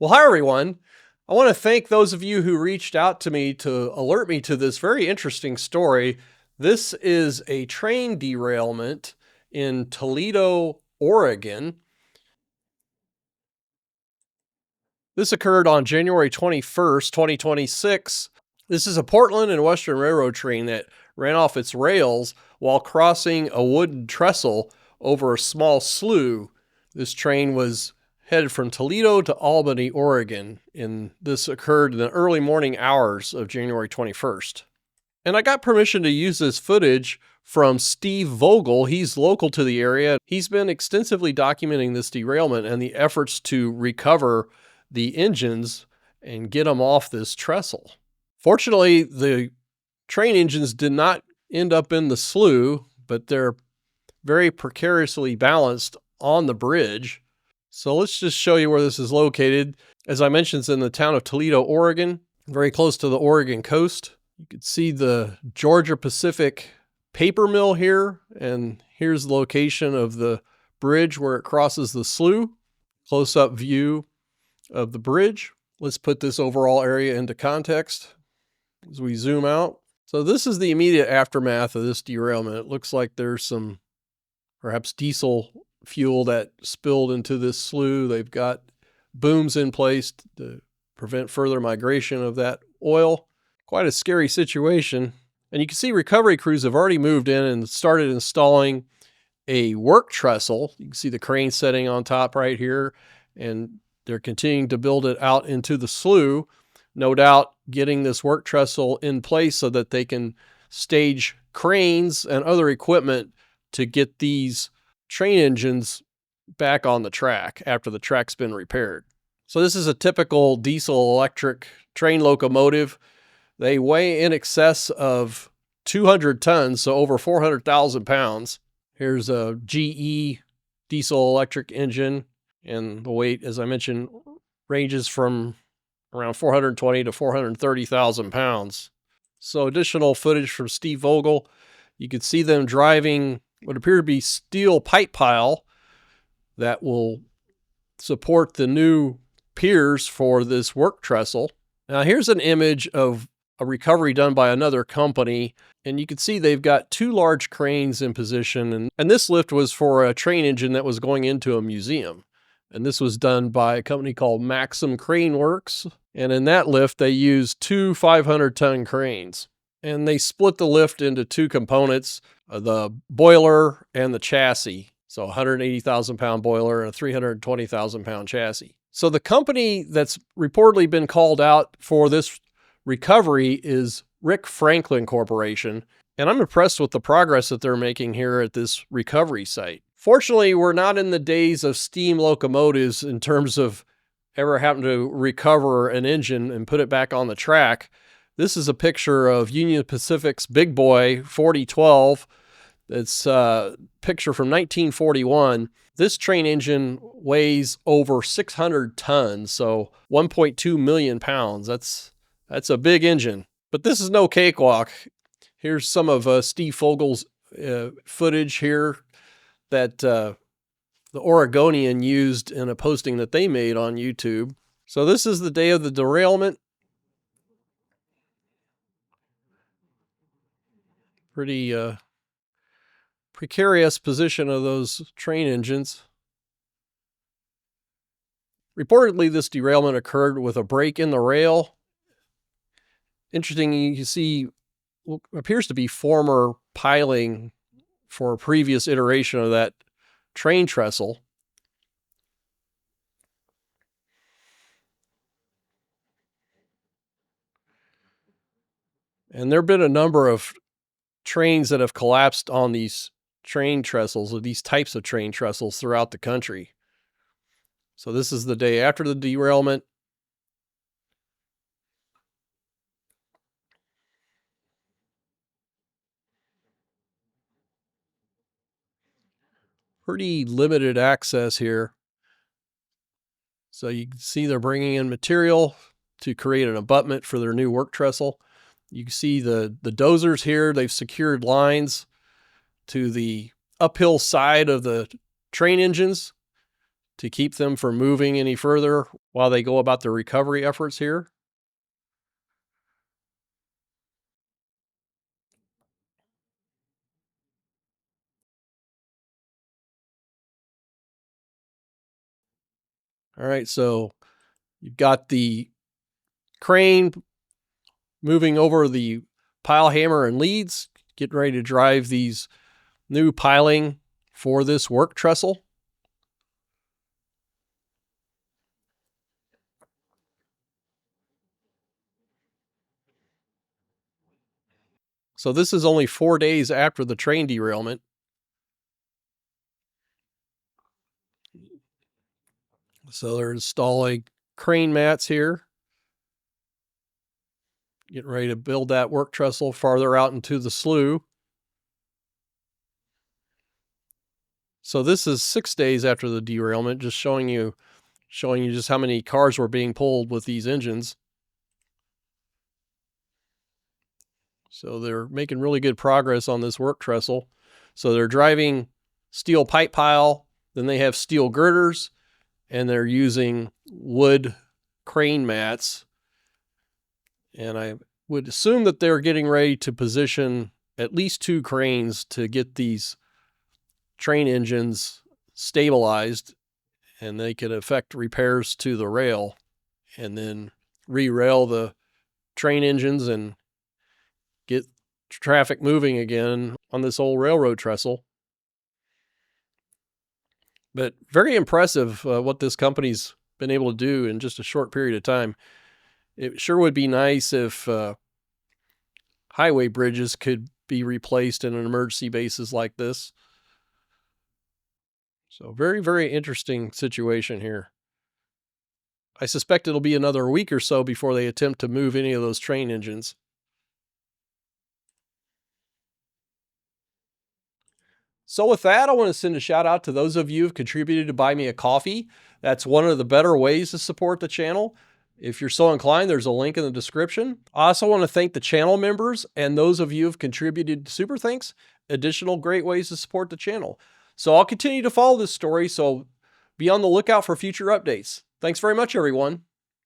Well, hi, everyone. I want to thank those of you who reached out to me to alert me to this very interesting story. This is a train derailment in Toledo, Oregon. This occurred on January 21st, 2026. This is a Portland and Western Railroad train that ran off its rails while crossing a wooden trestle over a small slough. This train was headed from Toledo to Albany, Oregon, and this occurred in the early morning hours of January 21st. And I got permission to use this footage from Steve Vogel. He's local to the area. He's been extensively documenting this derailment and the efforts to recover the engines and get them off this trestle. Fortunately, the train engines did not end up in the slough, but they're very precariously balanced on the bridge. So let's just show you where this is located. As I mentioned, it's in the town of Toledo, Oregon, very close to the Oregon coast. You can see the Georgia Pacific paper mill here, and here's the location of the bridge where it crosses the slough. Close-up view of the bridge. Let's put this overall area into context as we zoom out. So this is the immediate aftermath of this derailment. It looks like there's some perhaps diesel fuel that spilled into this slough. They've got booms in place to prevent further migration of that oil. Quite a scary situation. And you can see recovery crews have already moved in and started installing a work trestle. You can see the crane setting on top right here, and they're continuing to build it out into the slough. No doubt getting this work trestle in place so that they can stage cranes and other equipment to get these train engines back on the track after the track's been repaired. So this is a typical diesel electric train locomotive. They weigh in excess of 200 tons, so over 400,000 pounds. Here's a GE diesel electric engine, and the weight, as I mentioned, ranges from around 420 to 430,000 pounds. So additional footage from Steve Vogel. You can see them driving what appear to be steel pipe pile that will support the new piers for this work trestle. Now here's an image of a recovery done by another company, and you can see they've got two large cranes in position, and this lift was for a train engine that was going into a museum. And this was done by a company called Maximcrane Works, and in that lift they used two 500-ton cranes. And they split the lift into two components, the boiler and the chassis. So 180,000 pound boiler and a 320,000 pound chassis. So the company that's reportedly been called out for this recovery is Rick Franklin Corporation. And I'm impressed with the progress that they're making here at this recovery site. Fortunately, we're not in the days of steam locomotives in terms of ever having to recover an engine and put it back on the track. This is a picture of Union Pacific's Big Boy 4012. It's a picture from 1941. This train engine weighs over 600 tons, so 1.2 million pounds. That's a big engine. But this is no cakewalk. Here's some of Steve Vogel's footage here that the Oregonian used in a posting that they made on YouTube. So this is the day of the derailment. Pretty precarious position of those train engines. Reportedly, this derailment occurred with a break in the rail. Interesting, you can see what appears to be former piling for a previous iteration of that train trestle. And there have been a number of trains that have collapsed on these train trestles, or these types of train trestles, throughout the country. So this is the day after the derailment. Pretty limited access here. So you can see they're bringing in material to create an abutment for their new work trestle. You can see the dozers here. They've secured lines to the uphill side of the train engines to keep them from moving any further while they go about their recovery efforts here. All right, so you've got the crane moving over the pile hammer and leads, getting ready to drive these new piling for this work trestle. So this is only 4 days after the train derailment. So they're installing crane mats here, getting ready to build that work trestle farther out into the slough. So this is 6 days after the derailment, just showing you just how many cars were being pulled with these engines. So they're making really good progress on this work trestle. So they're driving steel pipe pile, then they have steel girders, and they're using wood crane mats. And I would assume that they're getting ready to position at least 2 cranes to get these train engines stabilized, and they can effect repairs to the rail and then re-rail the train engines and get traffic moving again on this old railroad trestle. But very impressive what this company's been able to do in just a short period of time. It sure would be nice if highway bridges could be replaced in an emergency basis like this. So very, very interesting situation here. I suspect it'll be another week or so before they attempt to move any of those train engines. So with that, I want to send a shout out to those of you who've contributed to buy me a coffee. That's one of the better ways to support the channel. If you're so inclined, there's a link in the description. I also want to thank the channel members and those of you who've contributed to Super Thanks, additional great ways to support the channel. So I'll continue to follow this story, so be on the lookout for future updates. Thanks very much, everyone.